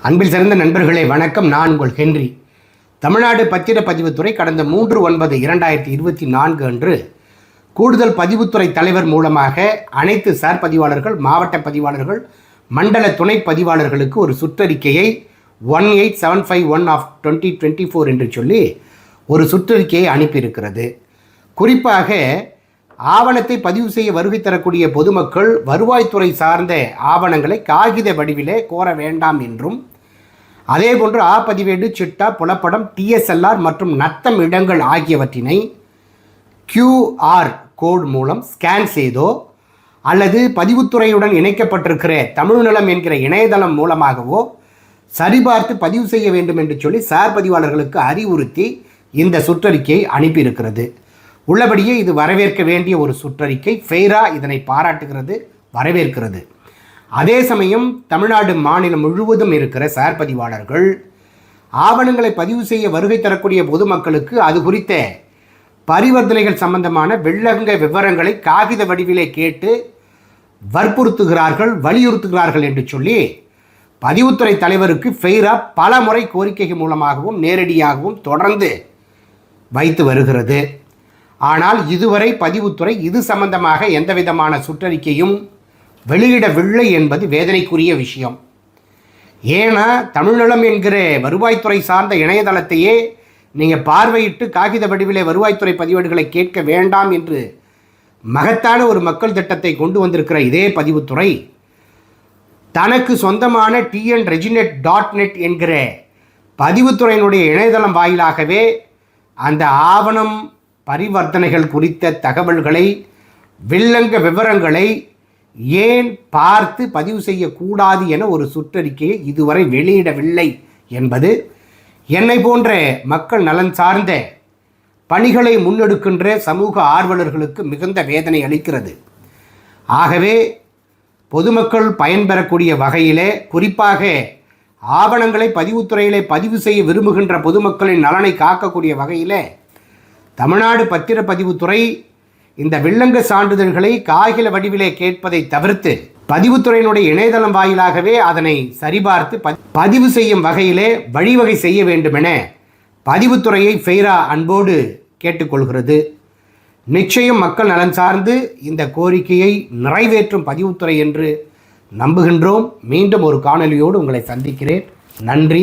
அன்பில் சிறந்த நண்பர்களே வணக்கம். நான் உங்கள் ஹென்றி. தமிழ்நாடு பத்திரப்பதிவுத்துறை கடந்த 3/9/2024 அன்று கூடுதல் பதிவுத்துறை தலைவர் மூலமாக அனைத்து சார் பதிவாளர்கள், மாவட்ட பதிவாளர்கள், மண்டல துணை பதிவாளர்களுக்கு ஒரு சுற்றறிக்கையை 18751 ஆஃப் 2024 என்று சொல்லி ஒரு சுற்றறிக்கையை அனுப்பியிருக்கிறது. குறிப்பாக ஆவணத்தை பதிவு செய்ய வருகை தரக்கூடிய பொதுமக்கள் வருவாய்த்துறை சார்ந்த ஆவணங்களை காகித வடிவிலே கோர வேண்டாம் என்றும், அதேபோன்று பதிவேடு, சிட்டா, புலப்படம், TSLR மற்றும் நத்தம் இடங்கள் ஆகியவற்றினை QR கோட் மூலம் ஸ்கேன் செய்தோ அல்லது பதிவுத்துறையுடன் இணைக்கப்பட்டிருக்கிற தமிழ்நலம் என்கிற இணையதளம் மூலமாகவோ சரிபார்த்து பதிவு செய்ய வேண்டும் என்று சொல்லி சார் பதிவாளர்களுக்கு அறிவுறுத்தி இந்த சுற்றறிக்கையை அனுப்பியிருக்கிறது. உள்ளபடியே இது வரவேற்க வேண்டிய ஒரு சுற்றறிக்கை. ஃபெய்ரா இதனை பாராட்டுகிறது, வரவேற்கிறது. அதே சமயம் தமிழ்நாடு மாநிலம் முழுவதும் இருக்கிற சார் பதிவாளர்கள் ஆவணங்களை பதிவு செய்ய வருகை தரக்கூடிய பொதுமக்களுக்கு அது குறித்த பரிவர்த்தனைகள் சம்பந்தமான வெள்ளங்க விவரங்களை காகித வடிவிலே கேட்டு வலியுறுத்துகிறார்கள் என்று சொல்லி பதிவுத்துறை தலைவருக்கு ஃபெய்ரா பல முறை கோரிக்கை மூலமாகவும் நேரடியாகவும் தொடர்ந்து வைத்து வருகிறது. ஆனால் இதுவரை பதிவுத்துறை இது சம்பந்தமாக எந்த விதமான சுற்றறிக்கையும் வெளியிடவில்லை என்பது வேதனைக்குரிய விஷயம். ஏன்னா தமிழ்நலம் என்கிற வருவாய்த்துறை சார்ந்த இணையதளத்தையே நீங்கள் பார்வையிட்டு காகித வடிவிலே வருவாய்த்துறை பதிவேடுகளை கேட்க வேண்டாம் என்று மகத்தான ஒரு மக்கள் திட்டத்தை கொண்டு வந்திருக்கிற இதே பதிவுத்துறை தனக்கு சொந்தமான TNReginet.net என்கிற பதிவுத்துறையினுடைய இணையதளம் வாயிலாகவே அந்த ஆவணம் பரிவர்த்தனைகள் குறித்த தகவல்களை, வில்லங்க விவரங்களை ஏன் பார்த்து பதிவு செய்யக்கூடாது என ஒரு சுற்றறிக்கையை இதுவரை வெளியிடவில்லை என்பது என்னை போன்ற மக்கள் நலன் சார்ந்த பணிகளை முன்னெடுக்கின்ற சமூக ஆர்வலர்களுக்கு மிகுந்த வேதனை அளிக்கிறது. ஆகவே பொதுமக்கள் பயன்பெறக்கூடிய வகையிலே, குறிப்பாக ஆவணங்களை பதிவுத்துறையிலே பதிவு செய்ய விரும்புகின்ற பொதுமக்களின் நலனை காக்கக்கூடிய வகையிலே தமிழ்நாடு பத்திரப்பதிவுத்துறை இந்த வில்லங்க சான்றிதழ்களை காகித வடிவிலே கேட்பதை தவிர்த்து பதிவுத்துறையினுடைய இணையதளம் வாயிலாகவே அதனை சரிபார்த்து பதிவு செய்யும் வகையிலே வழிவகை செய்ய வேண்டுமென பதிவுத்துறையை ஃபெய்ரா அன்போடு கேட்டுக்கொள்கிறது. நிச்சயம் மக்கள் நலன் சார்ந்து இந்த கோரிக்கையை நிறைவேற்றும் பதிவுத்துறை என்று நம்புகின்றோம். மீண்டும் ஒரு காணொலியோடு உங்களை சந்திக்கிறேன். நன்றி.